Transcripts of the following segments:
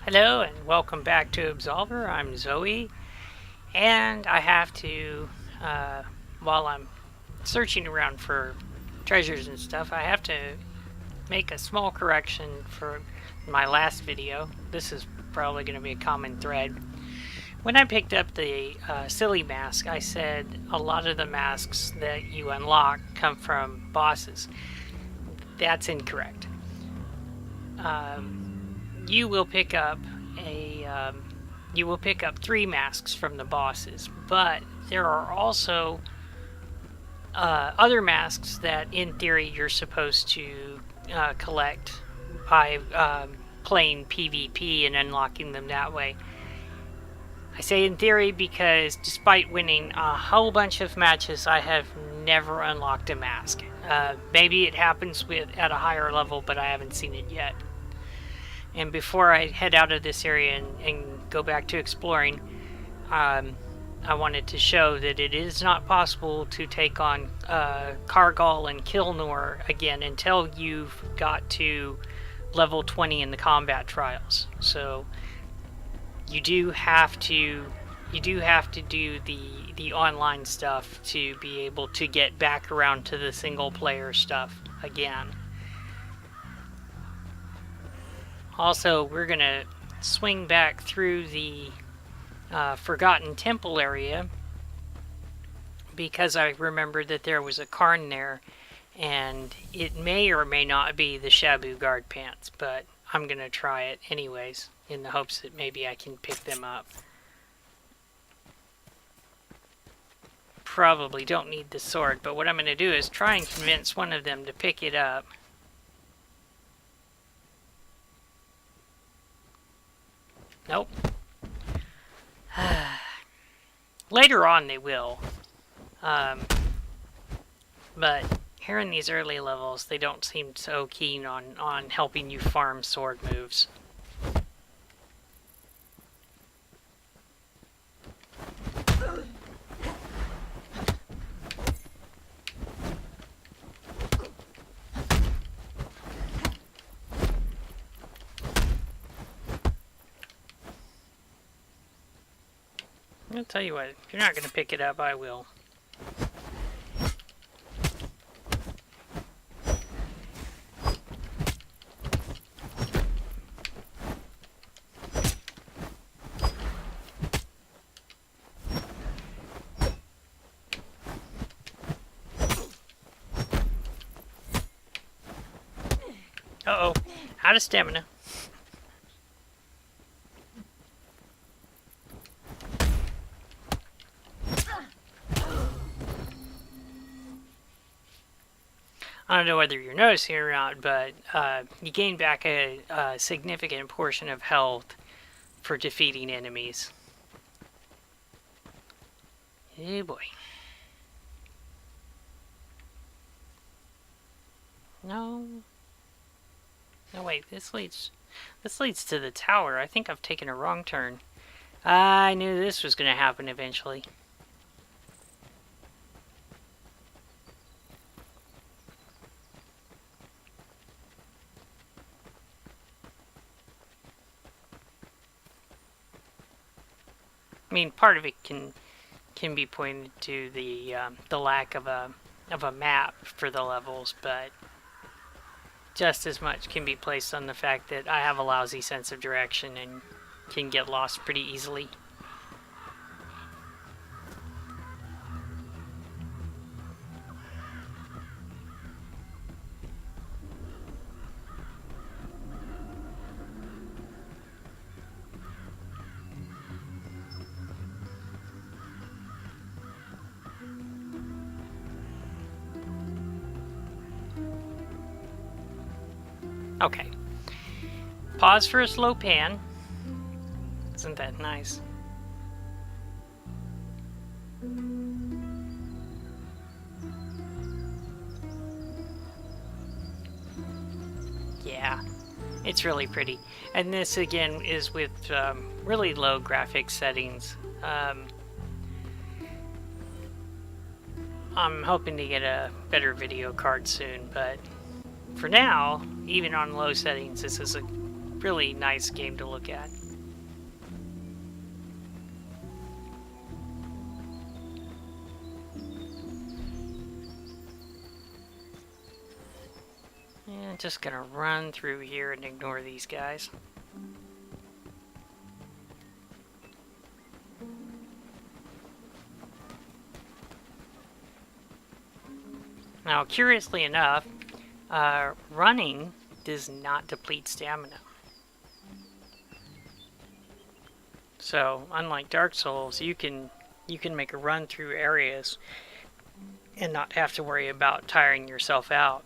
Hello and welcome back to Absolver. I'm Zoe, and I have to, while I'm searching around for treasures and stuff, I have to make a small correction for my last video. This is probably going to be a common thread. When I picked up the silly mask, I said a lot of the masks that you unlock come from bosses. That's incorrect. You will pick up three masks from the bosses, but there are also other masks that, in theory, you're supposed to collect by playing PvP and unlocking them that way. I say in theory because despite winning a whole bunch of matches, I have never unlocked a mask. Maybe it happens at a higher level, but I haven't seen it yet. And before I head out of this area and go back to exploring, I wanted to show that it is not possible to take on Kargal and Kilnor again until you've got to level 20 in the combat trials. So you do have to do the online stuff to be able to get back around to the single player stuff again. Also, we're going to swing back through the Forgotten Temple area because I remembered that there was a cairn there, and it may or may not be the Shabu guard pants, but I'm going to try it anyways in the hopes that maybe I can pick them up. Probably don't need the sword, but what I'm going to do is try and convince one of them to pick it up. Nope. Later on they will. But here in these early levels, they don't seem so keen on helping you farm sword moves. I'll tell you what, if you're not going to pick it up, I will. Uh-oh, out of stamina. I don't know whether you're noticing or not, but you gain back a significant portion of health for defeating enemies. Oh boy. No. No, wait, this leads to the tower. I think I've taken a wrong turn. I knew this was going to happen eventually. I mean, part of it can be pointed to the lack of a map for the levels, but just as much can be placed on the fact that I have a lousy sense of direction and can get lost pretty easily. Okay. Pause for a slow pan. Isn't that nice? Yeah, it's really pretty. And this again is with really low graphics settings. I'm hoping to get a better video card soon, but for now, even on low settings, this is a really nice game to look at. And just gonna run through here and ignore these guys. Now, curiously enough, running does not deplete stamina. So, unlike Dark Souls, you can make a run through areas and not have to worry about tiring yourself out.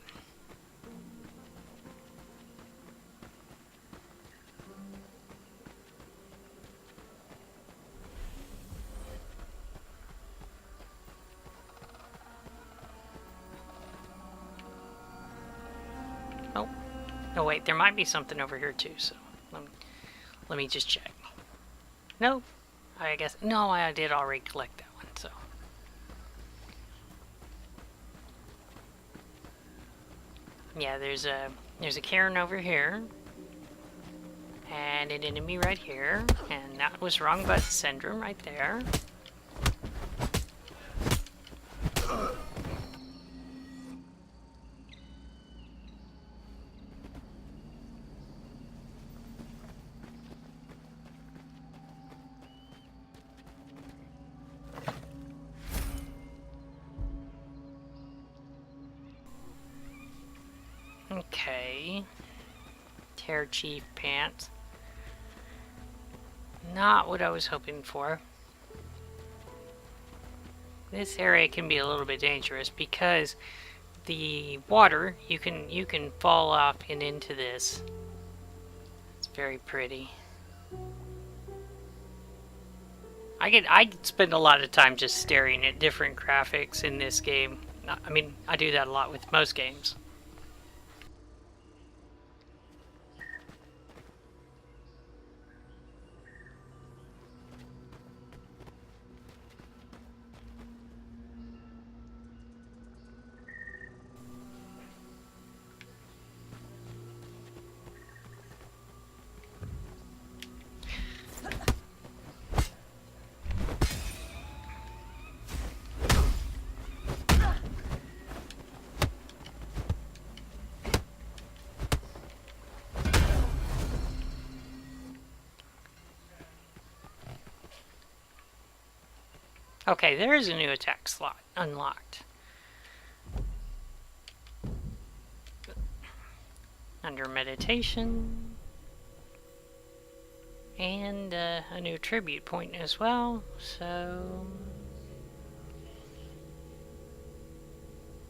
Oh wait, there might be something over here too, so let me just check. Nope. I guess, no, I did already collect that one, so. Yeah, there's a cairn over here. And an enemy right here. And that was wrong button syndrome right there. Okay. Tear Chief Pants. Not what I was hoping for. This area can be a little bit dangerous because the water, you can fall off and into this. It's very pretty. I spend a lot of time just staring at different graphics in this game. I mean, I do that a lot with most games. Okay, there is a new attack slot unlocked. Under meditation. And a new tribute point as well, so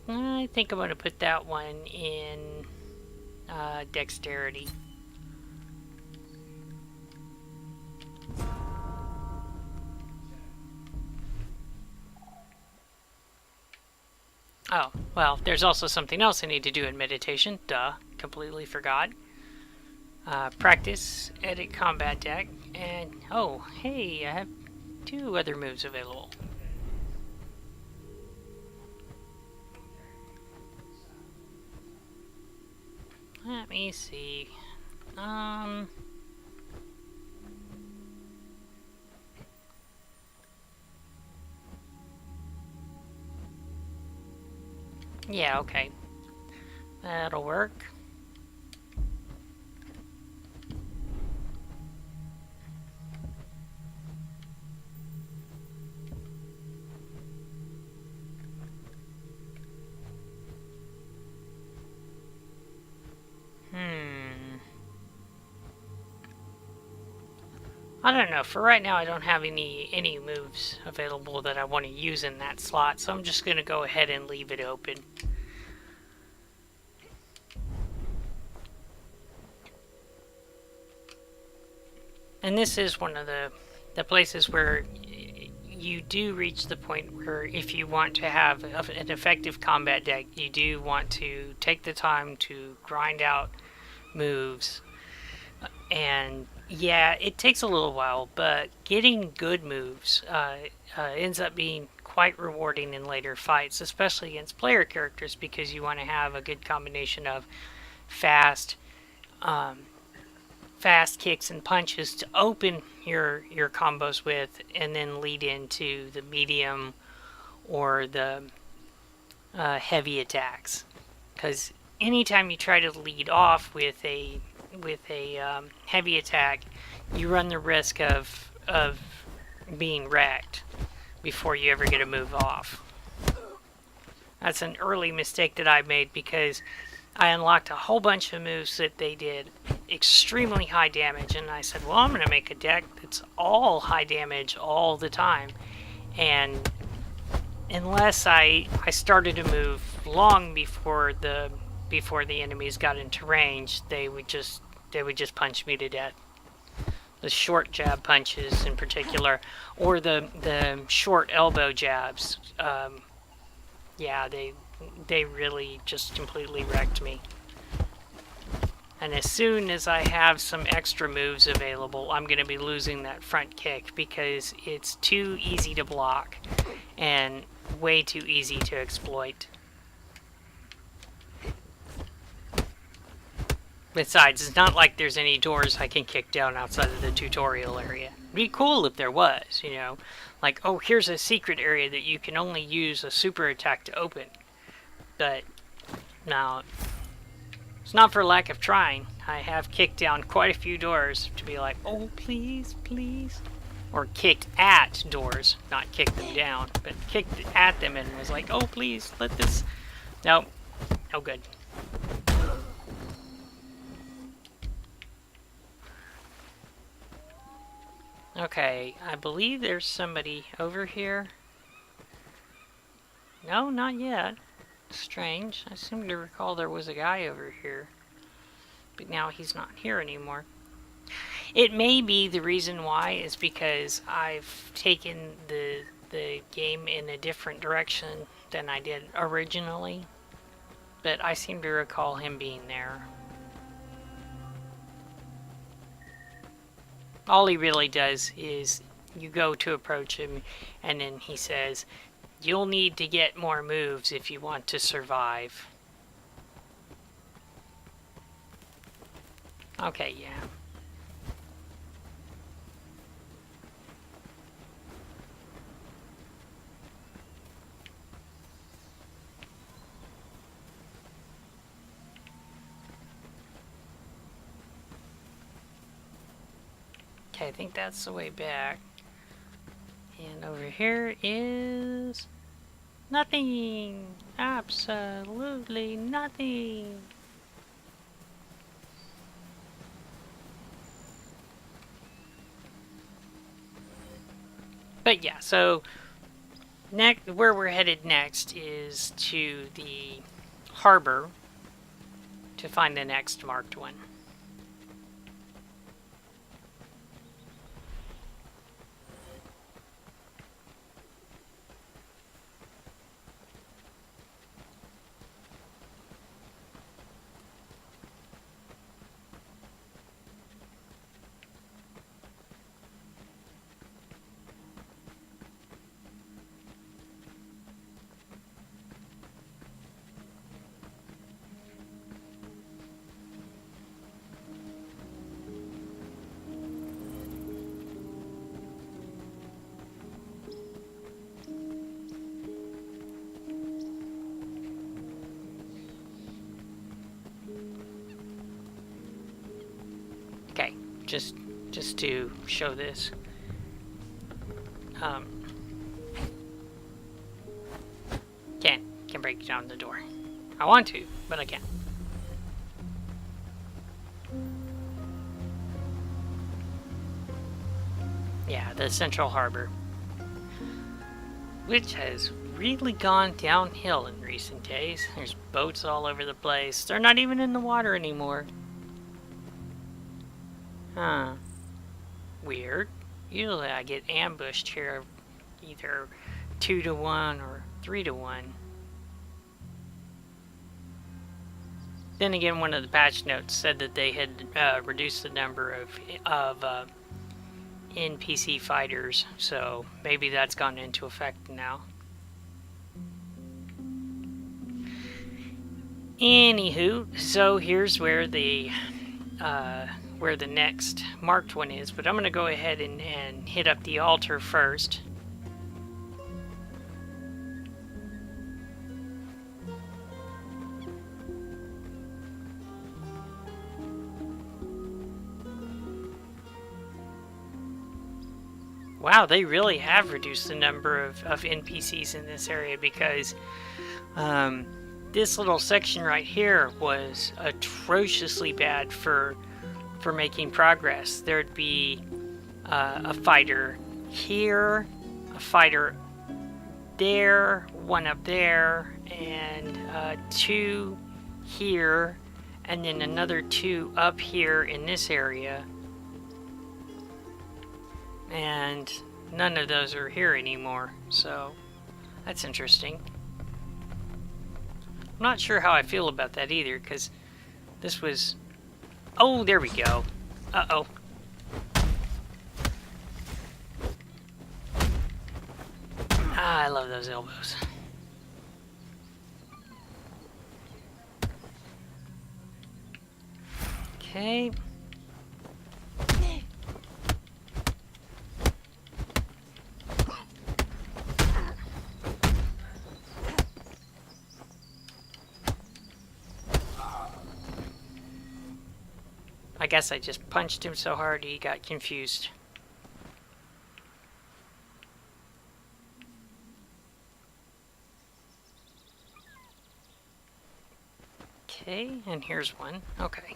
I think I'm going to put that one in dexterity. Oh, well, there's also something else I need to do in meditation. Duh, completely forgot. Practice, edit combat deck, and oh, hey, I have 2 other moves available. Let me see. Yeah, okay. That'll work. I don't know. For right now, I don't have any moves available that I want to use in that slot, so I'm just going to go ahead and leave it open. And this is one of the places where you do reach the point where if you want to have an effective combat deck, you do want to take the time to grind out moves. And yeah, it takes a little while, but getting good moves ends up being quite rewarding in later fights, especially against player characters, because you want to have a good combination of fast, fast kicks and punches to open your combos with, and then lead into the medium or the heavy attacks. Because anytime you try to lead off with a heavy attack, you run the risk of being wrecked before you ever get a move off. That's an early mistake that I made, because I unlocked a whole bunch of moves that they did extremely high damage, and I said, well, I'm going to make a deck that's all high damage all the time. And unless I started a move long before the enemies got into range, they would just punch me to death. The short jab punches in particular, or the short elbow jabs. Yeah, they really just completely wrecked me. And as soon as I have some extra moves available, I'm going to be losing that front kick, because it's too easy to block and way too easy to exploit. Besides, it's not like there's any doors I can kick down outside of the tutorial area. It'd be cool if there was, you know. Like, oh, here's a secret area that you can only use a super attack to open. But, no. It's not for lack of trying. I have kicked down quite a few doors to be like, oh, please, please. Or kicked at doors, not kicked them down, but kicked at them and was like, oh, please, let this... No. No good. Okay, I believe there's somebody over here. No, not yet. Strange. I seem to recall there was a guy over here. But now he's not here anymore. It may be the reason why is because I've taken the game in a different direction than I did originally. But I seem to recall him being there. All he really does is you go to approach him, and then he says, you'll need to get more moves if you want to survive. Okay, yeah. Okay, I think that's the way back. And over here is nothing. Absolutely nothing. But yeah, so where we're headed next is to the harbor to find the next marked one. Okay, just to show this. Can't break down the door. I want to, but I can't. Yeah, the Central Harbor, which has really gone downhill in recent days. There's boats all over the place. They're not even in the water anymore. Huh. Weird. Usually I get ambushed here either 2 to 1 or 3 to 1. Then again, one of the patch notes said that they had reduced the number of NPC fighters, so maybe that's gone into effect now. Anywho, so here's where the where the next marked one is, but I'm going to go ahead and hit up the altar first. Wow, they really have reduced the number of NPCs in this area, because this little section right here was atrociously bad for making progress. There'd be a fighter here, a fighter there, one up there, and 2 here, and then another 2 up here in this area. And none of those are here anymore, so that's interesting. I'm not sure how I feel about that either, because this was... Oh, there we go. Uh-oh. Ah, I love those elbows. Okay. I guess I just punched him so hard he got confused. Okay, and here's one. Okay.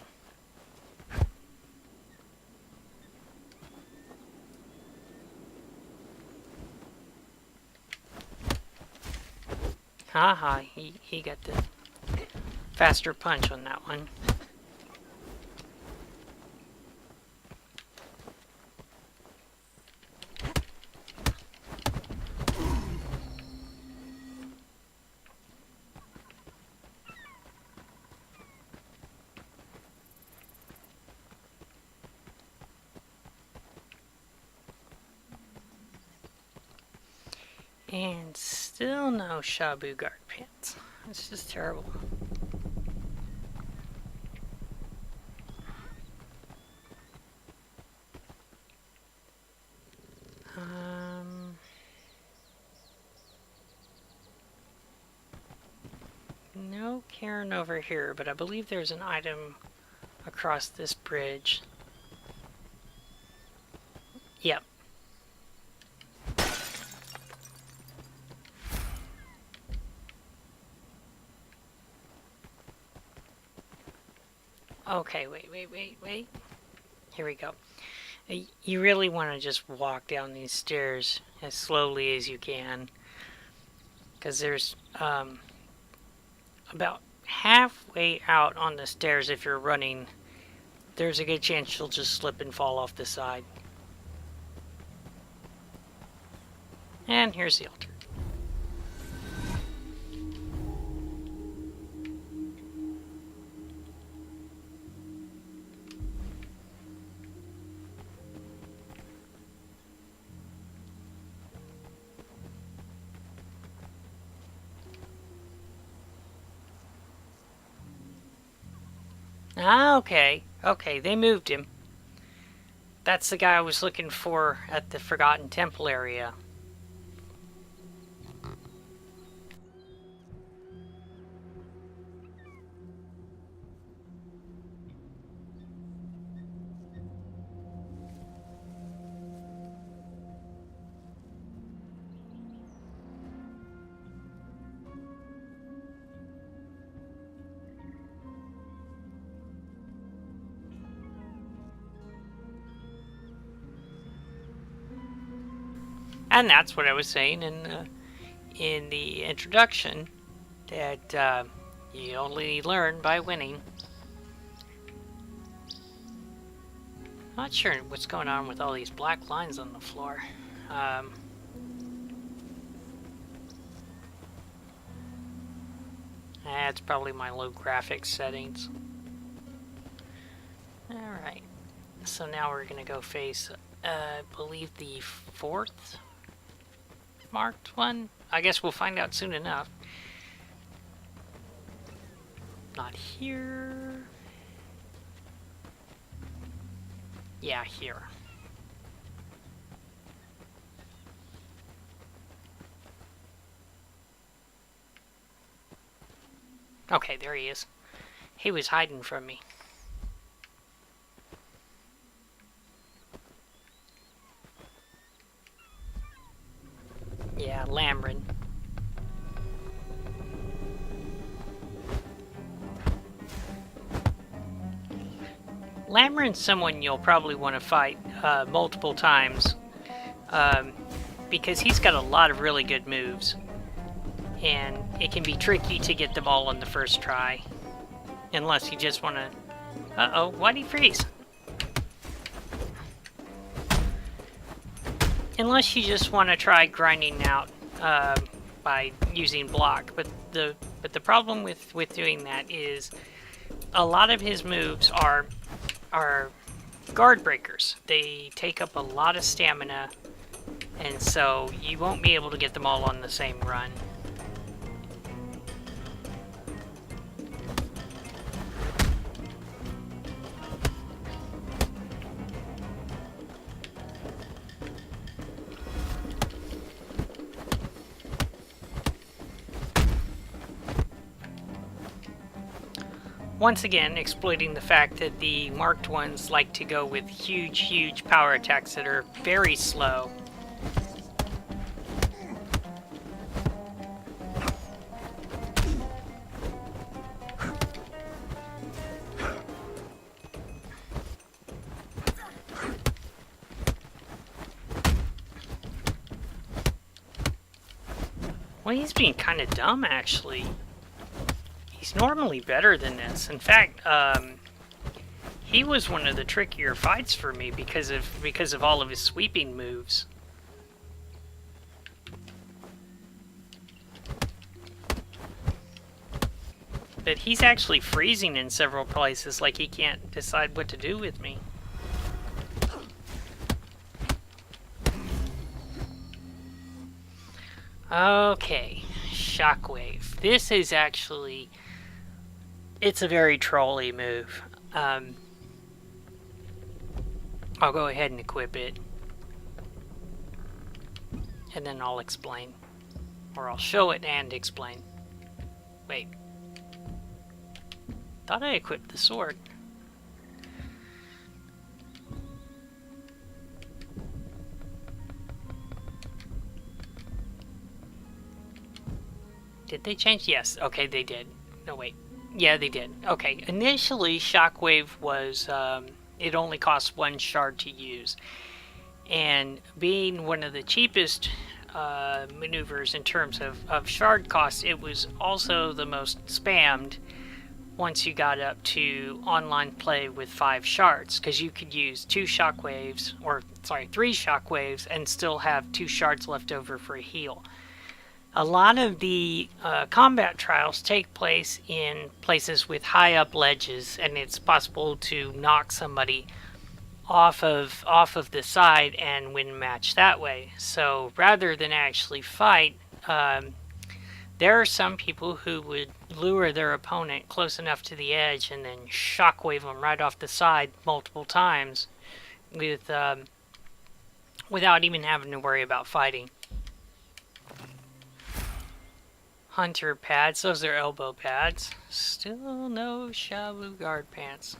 Haha, he got the faster punch on that one. And still no Shabu guard pants. It's just terrible. No Karen over here, but I believe there's an item across this bridge. Yep. Okay, wait. Here we go. You really want to just walk down these stairs as slowly as you can, because there's about halfway out on the stairs, if you're running, there's a good chance you'll just slip and fall off the side. And here's the altar. Ah, okay. Okay, they moved him. That's the guy I was looking for at the Forgotten Temple area. And that's what I was saying in the introduction, that you only learn by winning. Not sure what's going on with all these black lines on the floor. That's probably my low graphics settings. Alright, so now we're going to go face, I believe, the 4th marked one. I guess we'll find out soon enough. Not here. Yeah, here. Okay, there he is. He was hiding from me. Yeah, Lamren. Lamren's someone you'll probably want to fight multiple times um, because he's got a lot of really good moves. And it can be tricky to get them all on the first try. Unless you just want to... Uh-oh, why'd he freeze? Unless you just want to try grinding out by using block. But the problem with doing that is a lot of his moves are guard breakers. They take up a lot of stamina, and so you won't be able to get them all on the same run. Once again, exploiting the fact that the marked ones like to go with huge power attacks that are very slow. Well, he's being kind of dumb, actually. He's normally better than this. In fact, he was one of the trickier fights for me because of all of his sweeping moves. But he's actually freezing in several places, like he can't decide what to do with me. Okay, Shockwave. This is actually... It's a very trolly move. I'll go ahead and equip it. And then I'll explain. Or I'll show it and explain. Wait. Thought I equipped the sword. Did they change? Yes. Okay, they did. No, wait. Yeah, they did. Okay. Initially, Shockwave was... it only costs 1 shard to use. And being one of the cheapest maneuvers in terms of shard costs, it was also the most spammed once you got up to online play with 5 shards. Because you could use 2 shockwaves, or sorry, 3 shockwaves, and still have 2 shards left over for a heal. A lot of the combat trials take place in places with high up ledges, and it's possible to knock somebody off of the side and win a match that way. So rather than actually fight, there are some people who would lure their opponent close enough to the edge and then shockwave them right off the side multiple times with without even having to worry about fighting. Hunter pads, those are elbow pads. Still no Shabu guard pants.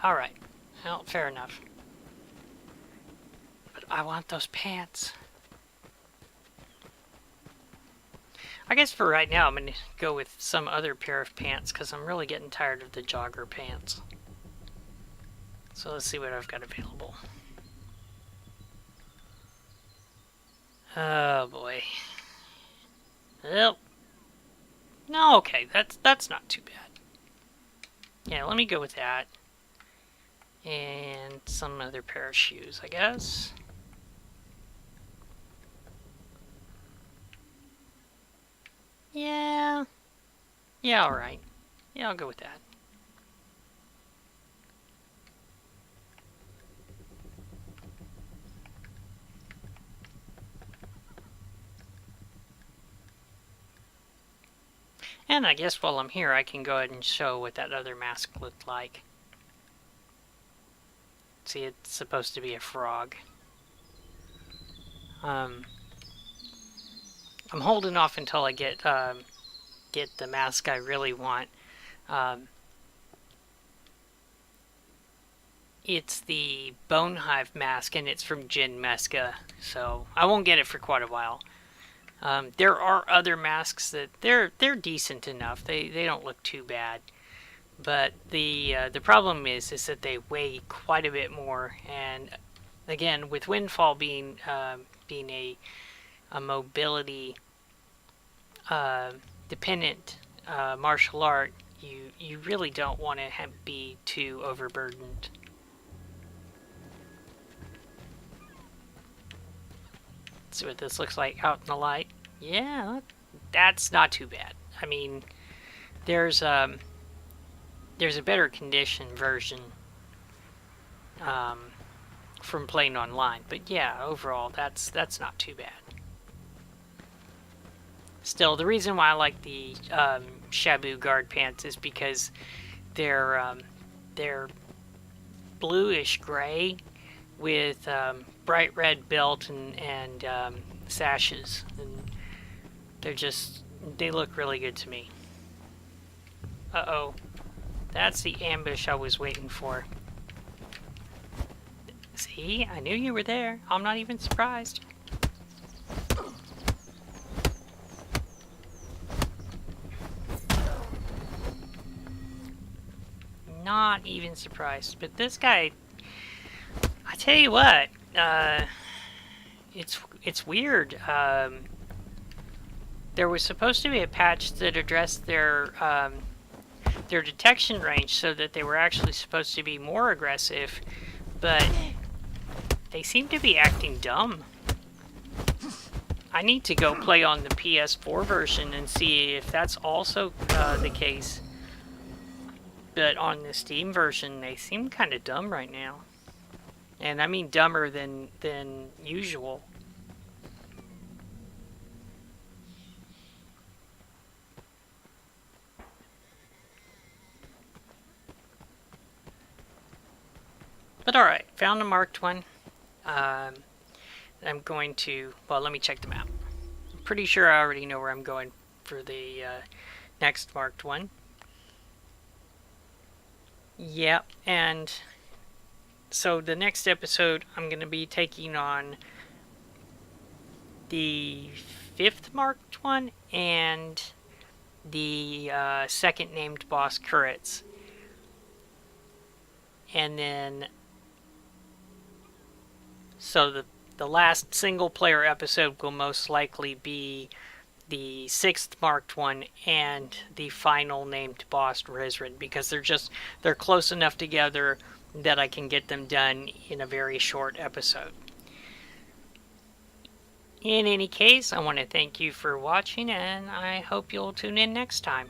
Alright, well, fair enough. But I want those pants. I guess for right now I'm going to go with some other pair of pants because I'm really getting tired of the jogger pants. So let's see what I've got available. Oh boy. Well. No, okay, that's not too bad. Yeah, let me go with that. And some other pair of shoes, I guess. Yeah. Yeah, alright. Yeah, I'll go with that. And I guess while I'm here, I can go ahead and show what that other mask looked like. See, it's supposed to be a frog. I'm holding off until I get the mask I really want. It's the Bone Hive mask, and it's from Jin Meska, so I won't get it for quite a while. There are other masks that they're decent enough. They don't look too bad, but the problem is that they weigh quite a bit more. And again, with Windfall being a mobility dependent martial art, you really don't want to be too overburdened. Let's see what this looks like out in the light. Yeah, that's not too bad. I mean, there's a better condition version from playing online, but yeah, overall that's not too bad. Still, the reason why I like the Shabu guard pants is because they're bluish gray with bright red belt and sashes, and they look really good to me. Uh-oh. That's the ambush I was waiting for. See? I knew you were there. I'm not even surprised. Not even surprised. But this guy, I tell you what, it's weird. There was supposed to be a patch that addressed their detection range so that they were actually supposed to be more aggressive, but they seem to be acting dumb. I need to go play on the PS4 version and see if that's also the case. But on the Steam version, they seem kind of dumb right now. And I mean dumber than usual. But alright, found a marked one. I'm going to... Well, let me check the map. I'm pretty sure I already know where I'm going for the next marked one. Yep, and so the next episode I'm going to be taking on the 5th marked one and the second named boss, Kuritz. And then, so the last single player episode will most likely be the 6th marked one and the final named boss, Rizrin, because they're close enough together that I can get them done in a very short episode. In any case, I want to thank you for watching, and I hope you'll tune in next time.